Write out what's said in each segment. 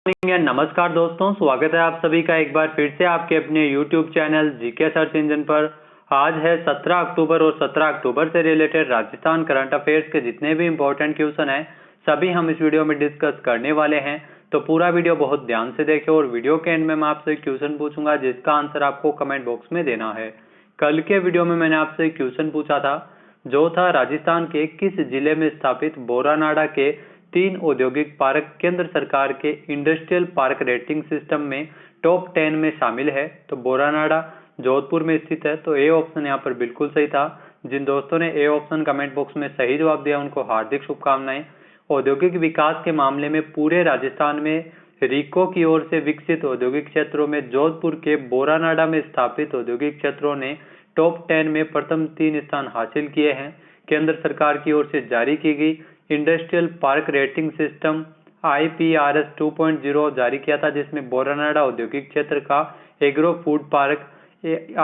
Morning and नमस्कार दोस्तों, स्वागत है आप सभी का एक बार फिर से आपके अपने YouTube channel GK search engine पर। आज है 17 अक्टूबर और 17 अक्टूबर से रिलेटेड राजस्थान करंट अफेयर्स के जितने भी इंपॉर्टेंट क्वेश्चन हैं सभी हम इस वीडियो में डिस्कस करने वाले हैं। तो पूरा वीडियो बहुत ध्यान से देखें और वीडियो के एंड में मैं आपसे क्वेश्चन पूछूंगा जिसका आंसर आपको कमेंट बॉक्स में देना है। कल के वीडियो में मैंने आपसे क्वेश्चन पूछा था जो था राजस्थान के किस जिले में स्थापित बोरानाडा के 3 औद्योगिक पार्क केंद्र सरकार के इंडस्ट्रियल पार्क रेटिंग सिस्टम में टॉप 10 में शामिल है। तो बोरानाडा जोधपुर में स्थित है। तो ए ऑप्शन यहाँ पर बिल्कुल सही था। जिन दोस्तों ने ए ऑप्शन कमेंट बॉक्स में सही जवाब दिया उनको हार्दिक शुभकामनाएं। औद्योगिक विकास के मामले में पूरे राजस्थान में रीको की ओर से विकसित औद्योगिक क्षेत्रों में जोधपुर के बोरानाडा में स्थापित औद्योगिक क्षेत्रों ने टॉप 10 में प्रथम 3 स्थान हासिल किए हैं। केंद्र सरकार की ओर से जारी की गई industrial park rating system IPRS 2.0 जारी किया था, जिसमें बोरानाडा औद्योगिक क्षेत्र का एग्रो फूड पार्क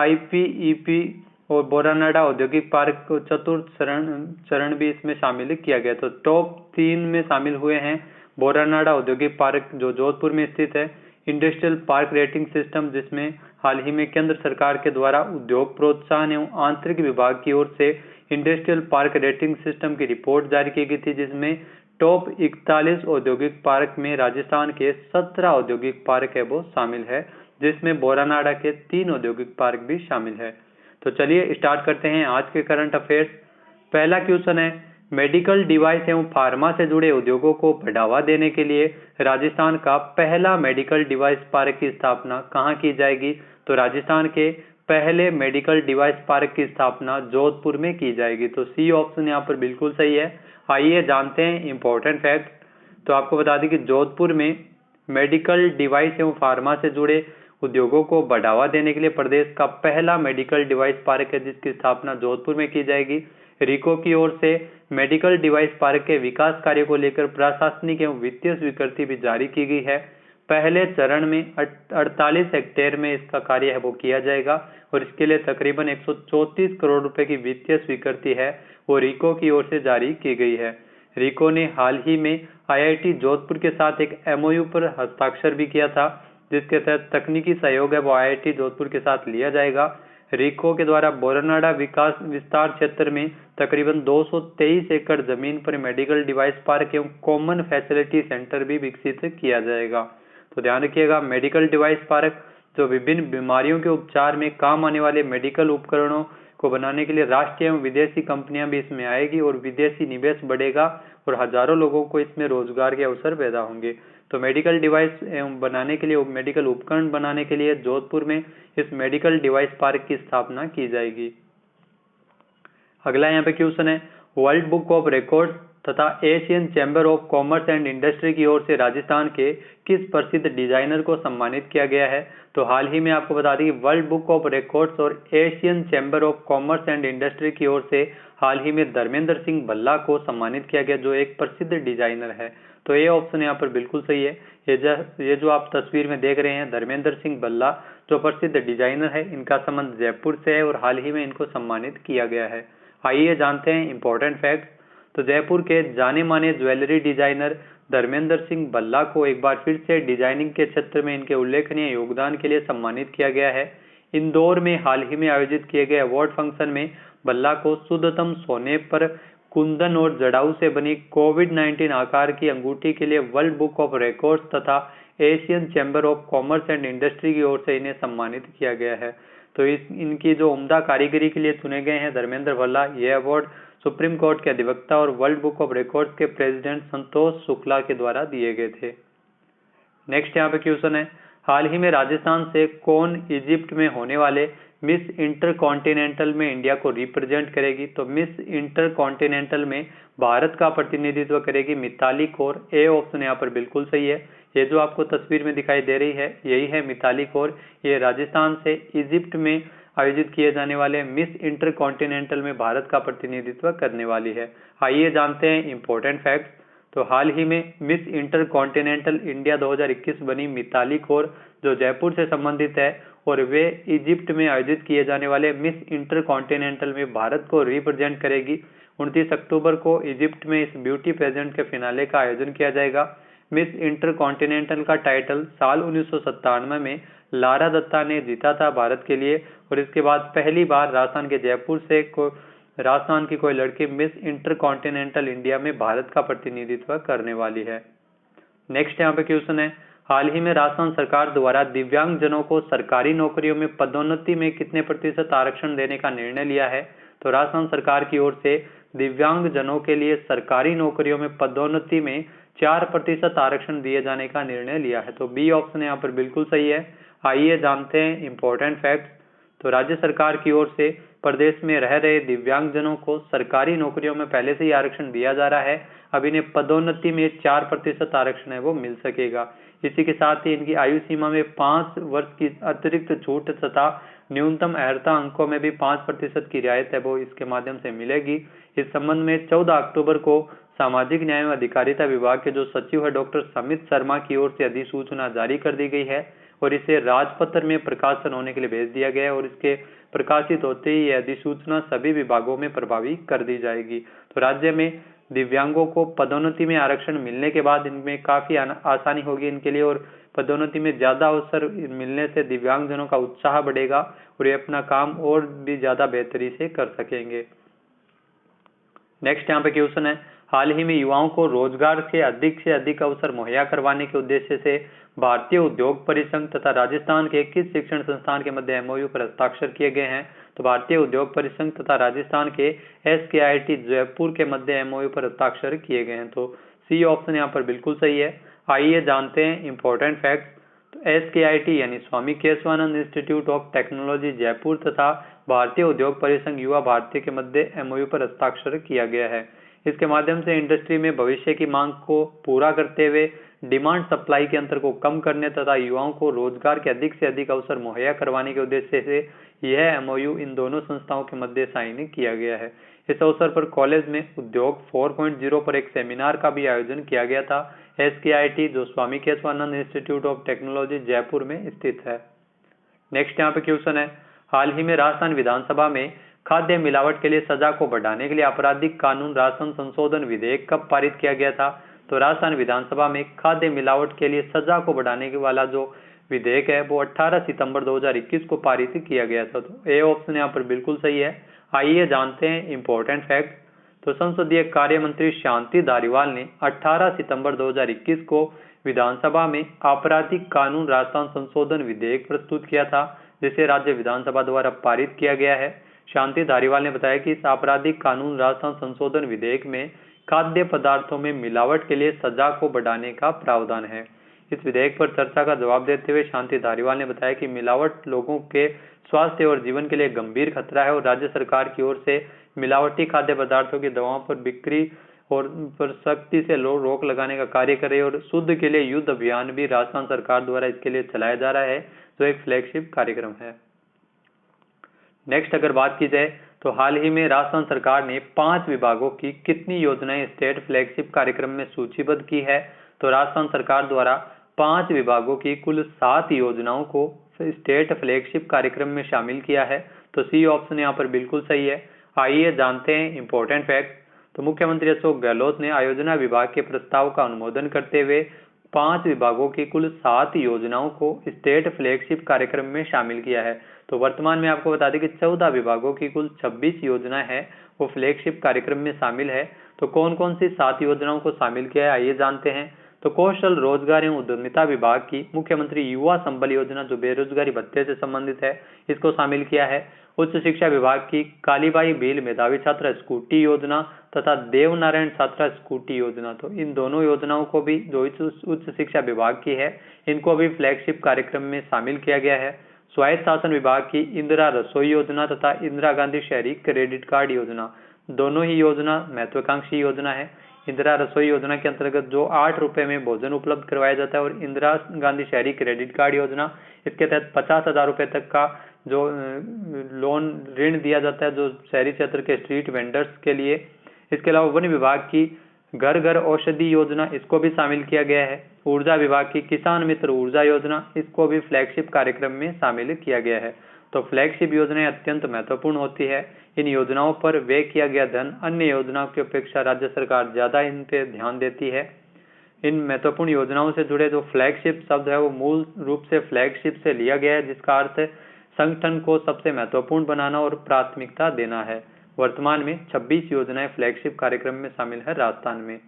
IPEP और बोरानाडा औद्योगिक पार्क को चतुर्थ चरण भी इसमें शामिल किया गया। तो टॉप 3 में शामिल हुए हैं बोरानाडा औद्योगिक पार्क जो जोधपुर में स्थित है। इंडस्ट्रियल पार्क रेटिंग सिस्टम जिसमें हाल ही में केंद्र सरकार के द्वारा उद्योग प्रोत्साहन एवं आंतरिक विभाग की ओर से इंडस्ट्रियल पार्क रेटिंग सिस्टम की रिपोर्ट जारी की गई थी, जिसमें टॉप 41 औद्योगिक पार्क में राजस्थान के 17 औद्योगिक पार्क है वो शामिल है, जिसमें बोरानाडा के 3 औद्योगिक पार्क भी शामिल है। तो चलिए स्टार्ट करते हैं आज के करंट अफेयर्स। पहला क्वेश्चन है, मेडिकल डिवाइस एवं फार्मा से जुड़े उद्योगों को बढ़ावा देने के लिए राजस्थान का पहला मेडिकल डिवाइस पार्क की स्थापना कहाँ की जाएगी? तो राजस्थान के पहले मेडिकल डिवाइस पार्क की स्थापना जोधपुर में की जाएगी। तो सी ऑप्शन यहाँ पर बिल्कुल सही है। आइए जानते हैं इंपॉर्टेंट फैक्ट। तो आपको बता दें कि जोधपुर में मेडिकल डिवाइस एवं फार्मा से जुड़े उद्योगों को बढ़ावा देने के लिए प्रदेश का पहला मेडिकल डिवाइस पार्क है, जिसकी स्थापना जोधपुर में की जाएगी। रीको की ओर से मेडिकल डिवाइस पार्क के विकास कार्य को लेकर प्रशासनिक एवं वित्तीय स्वीकृति भी जारी की गई है। पहले चरण में 48 हेक्टेयर में इसका कार्य है वो किया जाएगा और इसके लिए तकरीबन 134 करोड़ रुपए की वित्तीय स्वीकृति है वो रीको की ओर से जारी की गई है। रीको ने हाल ही में IIT जोधपुर के साथ एक MOU पर हस्ताक्षर भी किया था, जिसके तहत तकनीकी सहयोग है वो IIT जोधपुर के साथ लिया जाएगा। रीको के द्वारा बोरानाडा विकास विस्तार क्षेत्र में तकरीबन 223 एकड़ जमीन पर मेडिकल डिवाइस पार्क एवं कॉमन फैसिलिटी सेंटर भी विकसित किया जाएगा। तो ध्यान रखिएगा, मेडिकल डिवाइस पार्क जो विभिन्न बीमारियों के उपचार में काम आने वाले मेडिकल उपकरणों को बनाने के लिए राष्ट्रीय एवं विदेशी कंपनियां भी इसमें आएगी और विदेशी निवेश बढ़ेगा और हजारों लोगों को इसमें रोजगार के अवसर पैदा होंगे। तो मेडिकल डिवाइस एवं बनाने के लिए मेडिकल उपकरण बनाने के लिए जोधपुर में इस मेडिकल डिवाइस पार्क की स्थापना की जाएगी। अगला यहाँ पे क्वेश्चन है, वर्ल्ड बुक ऑफ रिकॉर्ड्स तथा Asian chamber of commerce and industry की ओर से राजस्थान के किस प्रसिद्ध डिजाइनर को सम्मानित किया गया है? तो हाल ही में आपको बता दें कि वर्ल्ड बुक ऑफ रिकॉर्ड्स और Asian chamber of commerce and industry की ओर से हाल ही में धर्मेंद्र सिंह भल्ला को सम्मानित किया गया, जो एक प्रसिद्ध डिजाइनर है। तो ये ऑप्शन यहाँ पर बिल्कुल सही है। ये जो आप तस्वीर में देख रहे हैं धर्मेंद्र सिंह भल्ला जो प्रसिद्ध डिजाइनर है, इनका संबंध जयपुर से है और हाल ही में इनको सम्मानित किया गया है। आइए जानते हैं इंपॉर्टेंट फैक्ट। तो जयपुर के जाने माने ज्वेलरी डिजाइनर धर्मेंद्र सिंह भल्ला को एक बार फिर से डिजाइनिंग के क्षेत्र में इनके उल्लेखनीय योगदान के लिए सम्मानित किया गया है। इंदौर में हाल ही में आयोजित किए गए अवार्ड फंक्शन में भल्ला को शुद्धतम सोने पर कुंदन और जड़ाऊ से बनी कोविड-19 आकार की अंगूठी के लिए वर्ल्ड बुक ऑफ रिकॉर्ड्स तथा Asian chamber of commerce and industry की ओर से इन्हें सम्मानित किया गया है। तो इनकी जो उम्दा कारीगरी के लिए चुने गए हैं धर्मेंद्र भल्ला, ये अवार्ड सुप्रीम कोर्ट के अधिवक्ता और वर्ल्ड बुक ऑफ रिकॉर्ड्स के प्रेसिडेंट संतोष शुक्ला के द्वारा दिए गए थे। नेक्स्ट यहाँ पे क्वेश्चन है, हाल ही में राजस्थान से कौन इजिप्ट में होने वाले मिस इंटरकॉन्टिनेंटल में इंडिया को रिप्रेजेंट करेगी? तो मिस इंटरकॉन्टिनेंटल में भारत का प्रतिनिधित्व करेगी मिताली कौर। ए ऑप्शन यहाँ पर बिल्कुल सही है। ये जो आपको तस्वीर में दिखाई दे रही है यही है मिताली कौर। ये राजस्थान से इजिप्ट में आयोजित किए जाने वाले मिस इंटरकॉन्टिनेंटल में भारत का प्रतिनिधित्व करने वाली है। आइए जानते हैं इंपॉर्टेंट फैक्ट्स। तो हाल ही में मिस इंटरकॉन्टिनेंटल इंडिया 2021 बनी मिताली कौर जो जयपुर से संबंधित है और वे इजिप्ट में आयोजित किए जाने वाले मिस इंटरकॉन्टिनेंटल में भारत को रिप्रेजेंट करेगी। 29 अक्टूबर को इजिप्ट में इस ब्यूटी पेजेंट के फिनाले का आयोजन किया जाएगा। मिस इंटरकॉन्टिनेंटल का टाइटल साल 1997 में लारा दत्ता ने जीता था भारत के लिए, और इसके बाद पहली बार राजस्थान के जयपुर से राजस्थान की कोई लड़की मिस इंटरकॉन्टिनेंटल इंडिया में भारत का प्रतिनिधित्व करने वाली है। नेक्स्ट यहाँ पे क्वेश्चन है, हाल ही में राजस्थान सरकार द्वारा दिव्यांग जनों को सरकारी नौकरियों में पदोन्नति में कितने प्रतिशत आरक्षण देने का निर्णय लिया है? तो राजस्थान सरकार की ओर से दिव्यांग जनों के लिए सरकारी नौकरियों में पदोन्नति में 4% आरक्षण दिए जाने का निर्णय लिया है। तो बी ऑप्शन यहाँ पर बिल्कुल सही है। आइए जानते हैं इंपॉर्टेंट फैक्ट्स। तो राज्य सरकार की ओर से प्रदेश में रह रहे दिव्यांग जनों को सरकारी नौकरियों में पहले से ही आरक्षण दिया जा रहा है। अब इन्हें पदोन्नति में 4% आरक्षण है वो मिल सकेगा। इसी के साथ ही इनकी आयु सीमा में 5 वर्ष की अतिरिक्त छूट तथा न्यूनतम अर्हता अंकों में भी 5% की रियायत है वो इसके माध्यम से मिलेगी। इस संबंध में 14 अक्टूबर को सामाजिक न्याय एवं अधिकारिता विभाग के जो सचिव है डॉक्टर समित शर्मा की ओर से अधिसूचना जारी कर दी गई है और इसे राजपत्र में प्रकाशन होने के लिए भेज दिया गया है, और इसके प्रकाशित होते ही यह अधिसूचना सभी विभागों में प्रभावी कर दी जाएगी। तो राज्य में दिव्यांगों को पदोन्नति में आरक्षण मिलने के बाद इनमें काफी आसानी होगी इनके लिए, और पदोन्नति में ज्यादा अवसर मिलने से दिव्यांगजनों का उत्साह बढ़ेगा और ये अपना काम और भी ज्यादा बेहतरी से कर सकेंगे। नेक्स्ट यहाँ पे क्वेश्चन है, हाल ही में युवाओं को रोजगार के से अधिक अवसर मुहैया करवाने के उद्देश्य से भारतीय उद्योग परिसंघ तथा राजस्थान के किस शिक्षण संस्थान के मध्य एमओयू पर हस्ताक्षर किए गए हैं? तो भारतीय उद्योग परिसंघ तथा राजस्थान के SKIT जयपुर के मध्य एमओयू पर हस्ताक्षर किए गए हैं। तो सी ऑप्शन यहाँ पर बिल्कुल सही है। आइए जानते हैं इंपॉर्टेंट फैक्ट्स। तो SKIT यानी Swami Keshvanand institute of technology Jaipur तथा भारतीय उद्योग परिसंघ युवा भारती के मध्य एमओयू पर हस्ताक्षर किया गया है। इसके माध्यम से इंडस्ट्री में भविष्य की मांग को पूरा करते हुए डिमांड सप्लाई के अंतर को कम करने तथा युवाओं को रोजगार के अधिक से अधिक अवसर मुहैया करवाने के उद्देश्य से यह एमओयू इन दोनों संस्थाओं के मध्य साइन किया गया है। इस अवसर पर कॉलेज में उद्योग 4.0 पर एक सेमिनार का भी आयोजन किया गया था। SKIT जो Swami Keshvanand institute of technology Jaipur में स्थित है। नेक्स्ट यहाँ पे क्वेश्चन है, हाल ही में राजस्थान विधानसभा में खाद्य मिलावट के लिए सजा को बढ़ाने के लिए आपराधिक कानून राजस्थान संशोधन विधेयक कब पारित किया गया था? तो राजस्थान विधानसभा में खाद्य मिलावट के लिए सजा को बढ़ाने के वाला जो विधेयक है वो 18 सितंबर 2021 को पारित किया गया था। तो ए ऑप्शन यहाँ पर बिल्कुल सही है। आइए जानते हैं इंपॉर्टेंट फैक्ट। तो संसदीय कार्य मंत्री शांति धारीवाल ने 18 सितंबर 2021 को विधानसभा में आपराधिक कानून राजस्थान संशोधन विधेयक प्रस्तुत किया था, जिसे राज्य विधानसभा द्वारा पारित किया गया है। शांति धारीवाल ने बताया कि इस आपराधिक कानून राजस्थान संशोधन विधेयक में खाद्य पदार्थों में मिलावट के लिए सजा को बढ़ाने का प्रावधान है। इस विधेयक पर चर्चा का जवाब देते हुए शांति धारीवाल ने बताया कि मिलावट लोगों के स्वास्थ्य और जीवन के लिए गंभीर खतरा है और राज्य सरकार की ओर से मिलावटी खाद्य पदार्थों की दवाओं पर बिक्री और पर सख्ती से रोक लगाने का कार्य करे, और शुद्ध के लिए युद्ध अभियान भी राजस्थान सरकार द्वारा इसके लिए चलाया जा रहा है, जो एक फ्लैगशिप कार्यक्रम है। नेक्स्ट अगर बात की जाए तो हाल ही में राजस्थान सरकार ने 5 विभागों की कितनी योजनाएं स्टेट फ्लैगशिप कार्यक्रम में सूचीबद्ध की है? तो राजस्थान सरकार द्वारा 5 विभागों की कुल 7 योजनाओं को स्टेट फ्लैगशिप कार्यक्रम में शामिल किया है। तो सी ऑप्शन यहाँ पर बिल्कुल सही है। आइए जानते हैं इंपॉर्टेंट फैक्ट। तो मुख्यमंत्री अशोक गहलोत ने आयोजना विभाग के प्रस्ताव का अनुमोदन करते हुए 5 विभागों की कुल 7 योजनाओं को स्टेट फ्लैगशिप कार्यक्रम में शामिल किया है। तो वर्तमान में आपको बता दें कि 14 विभागों की कुल 26 योजनाएं हैं वो फ्लैगशिप कार्यक्रम में शामिल है। तो कौन कौन सी 7 योजनाओं को शामिल किया है आइए जानते हैं। तो कौशल रोजगार एवं उद्यमिता विभाग की मुख्यमंत्री युवा संबल योजना जो बेरोजगारी भत्ते से संबंधित है इसको शामिल किया है। उच्च शिक्षा विभाग की कालीबाई भील मेधावी छात्रा स्कूटी योजना तथा देवनारायण छात्रा स्कूटी योजना, तो इन दोनों योजनाओं को भी जो उच्च शिक्षा विभाग की है इनको भी फ्लैगशिप कार्यक्रम में शामिल किया गया है। स्वायत्त शासन विभाग की इंदिरा रसोई योजना तथा इंदिरा गांधी शहरी क्रेडिट कार्ड योजना, दोनों ही योजना महत्वाकांक्षी योजना है। इंदिरा रसोई योजना के अंतर्गत जो 8 रुपए में भोजन उपलब्ध करवाया जाता है, और इंदिरा गांधी शहरी क्रेडिट कार्ड योजना इसके तहत 50,000 रुपए तक का जो लोन ऋण दिया जाता है जो शहरी क्षेत्र के स्ट्रीट वेंडर्स के लिए। इसके अलावा वन विभाग की घर घर औषधि योजना इसको भी शामिल किया गया है। ऊर्जा विभाग की किसान मित्र ऊर्जा योजना इसको भी फ्लैगशिप कार्यक्रम में शामिल किया गया है। तो फ्लैगशिप योजनाएं अत्यंत महत्वपूर्ण होती है। इन योजनाओं पर व्यय किया गया धन अन्य योजनाओं की अपेक्षा राज्य सरकार ज्यादा इन पे ध्यान देती है। इन महत्वपूर्ण योजनाओं से जुड़े जो फ्लैगशिप शब्द है वो मूल रूप से फ्लैगशिप से लिया गया है, जिसका अर्थ है संगठन को सबसे महत्वपूर्ण बनाना और प्राथमिकता देना है। वर्तमान में 26 योजनाएं फ्लैगशिप कार्यक्रम में शामिल है राजस्थान में।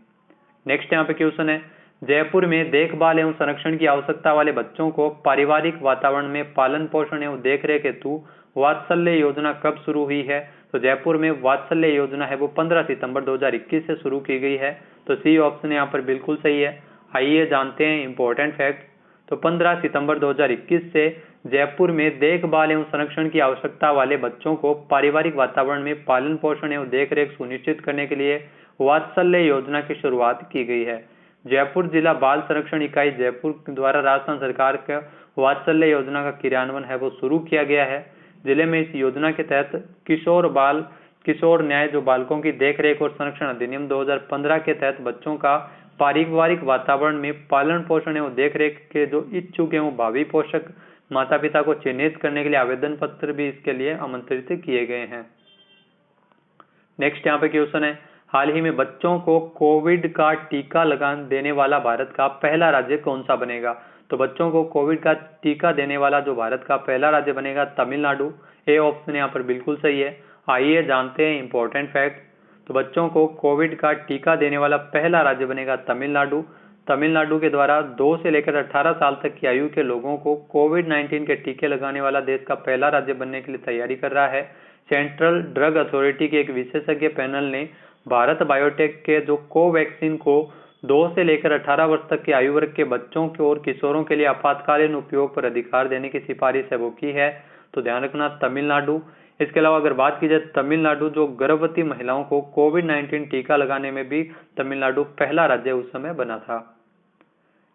नेक्स्ट यहाँ पे क्वेश्चन है, जयपुर में देखभाल एवं संरक्षण की आवश्यकता वाले बच्चों को पारिवारिक वातावरण में पालन पोषण एवं देखरेख हेतु वात्सल्य योजना कब शुरू हुई है? तो जयपुर में वात्सल्य योजना है वो 15 सितंबर 2021 से शुरू की गई है। तो सी ऑप्शन यहाँ पर बिल्कुल सही है। आइए जानते हैं इंपॉर्टेंट फैक्ट। तो 15 सितंबर 2021 से जयपुर में देखभाल एवं संरक्षण की आवश्यकता वाले बच्चों को पारिवारिक वातावरण में पालन पोषण एवं देखरेख सुनिश्चित करने के लिए वात्सल्य योजना की शुरुआत की गई है। जयपुर जिला बाल संरक्षण इकाई जयपुर द्वारा राजस्थान सरकार का वात्सल्य योजना का क्रियान्वयन है वो शुरू किया गया है। जिले में इस योजना के तहत किशोर न्याय जो बालकों की देखरेख और संरक्षण अधिनियम 2015 के तहत बच्चों का पारिवारिक वातावरण में पालन पोषण एवं देखरेख के जो इच्छुक एवं भावी पोषक माता पिता को चिन्हित करने के लिए आवेदन पत्र भी इसके लिए आमंत्रित किए गए हैं। नेक्स्ट यहाँ पे क्वेश्चन है, हाल ही में बच्चों को कोविड का टीका लगा देने वाला भारत का पहला राज्य कौन सा बनेगा? तो बच्चों को कोविड का टीका देने वाला जो भारत का पहला राज्य बनेगा तमिलनाडु। ए ऑप्शन यहाँ पर बिल्कुल सही है। आइए जानते हैं इंपॉर्टेंट फैक्ट। तो बच्चों को कोविड का टीका देने वाला पहला राज्य बनेगा तमिलनाडु। तमिलनाडु के द्वारा 2 से लेकर 18 साल तक की आयु के लोगों को कोविड-19 के टीके लगाने वाला देश का पहला राज्य बनने के लिए तैयारी कर रहा है। सेंट्रल ड्रग अथॉरिटी के एक विशेषज्ञ पैनल ने भारत बायोटेक के जो कोवैक्सीन को 2 से लेकर 18 वर्ष तक के आयु वर्ग के बच्चों के और किशोरों के लिए आपातकालीन उपयोग पर अधिकार देने की सिफारिश है वो की है। तो ध्यान रखना तमिलनाडु। इसके अलावा अगर बात की जाए तमिलनाडु जो गर्भवती महिलाओं को कोविड-19 टीका लगाने में भी तमिलनाडु पहला राज्य उस समय बना था।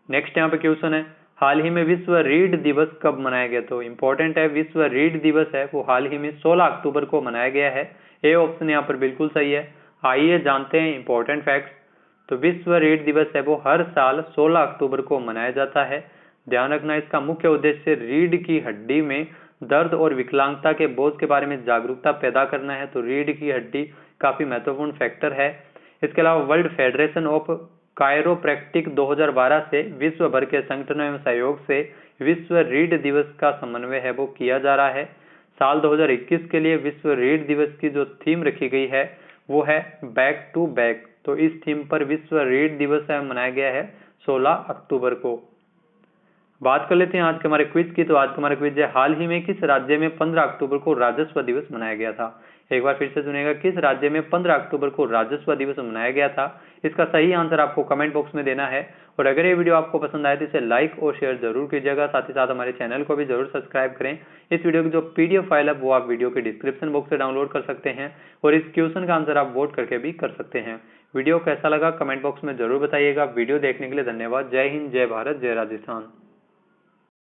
नेक्स्ट यहाँ पे क्वेश्चन है, हाल ही में विश्व रीढ़ दिवस कब मनाया गया? तो इंपॉर्टेंट है, विश्व रीढ़ दिवस है वो हाल ही में 16 अक्टूबर को मनाया गया है। ए ऑप्शन यहाँ पर बिल्कुल सही है। आइए जानते हैं इंपॉर्टेंट फैक्ट्स। तो विश्व रीढ़ दिवस है वो हर साल 16 अक्टूबर को मनाया जाता है। ध्यान रखना इसका मुख्य उद्देश्य रीढ़ की हड्डी में दर्द और विकलांगता के बोझ के बारे में जागरूकता पैदा करना है। तो रीढ़ की हड्डी काफी महत्वपूर्ण फैक्टर है। इसके अलावा वर्ल्ड फेडरेशन ऑफ कायरोप्रैक्टिक 2012 से विश्व भर के संगठनों एवं सहयोग से विश्व रीढ़ दिवस का समन्वय है वो किया जा रहा है। साल 2021 के लिए विश्व रीढ़ दिवस की जो थीम रखी गई है वो है बैक टू बैक। तो इस थीम पर विश्व रीढ़ दिवस मनाया गया है 16 अक्टूबर को। बात कर लेते हैं आज के हमारे क्विज की। तो आज का हमारा क्विज है, हाल ही में किस राज्य में 15 अक्टूबर को राजस्व दिवस मनाया गया था? एक बार फिर से सुनिएगा, किस राज्य में 15 अक्टूबर को राजस्व दिवस मनाया गया था? इसका सही आंसर आपको कमेंट बॉक्स में देना है। और अगर ये वीडियो आपको पसंद आए तो इसे लाइक और शेयर जरूर कीजिएगा। साथ ही साथ हमारे चैनल को भी जरूर सब्सक्राइब करें। इस वीडियो की जो PDF फाइल है वो आप वीडियो के डिस्क्रिप्शन बॉक्स से डाउनलोड कर सकते हैं और इस क्वेश्चन का आंसर आप वोट करके भी कर सकते हैं। वीडियो कैसा लगा कमेंट बॉक्स में जरूर बताइएगा। वीडियो देखने के लिए धन्यवाद। जय हिंद, जय भारत, जय राजस्थान।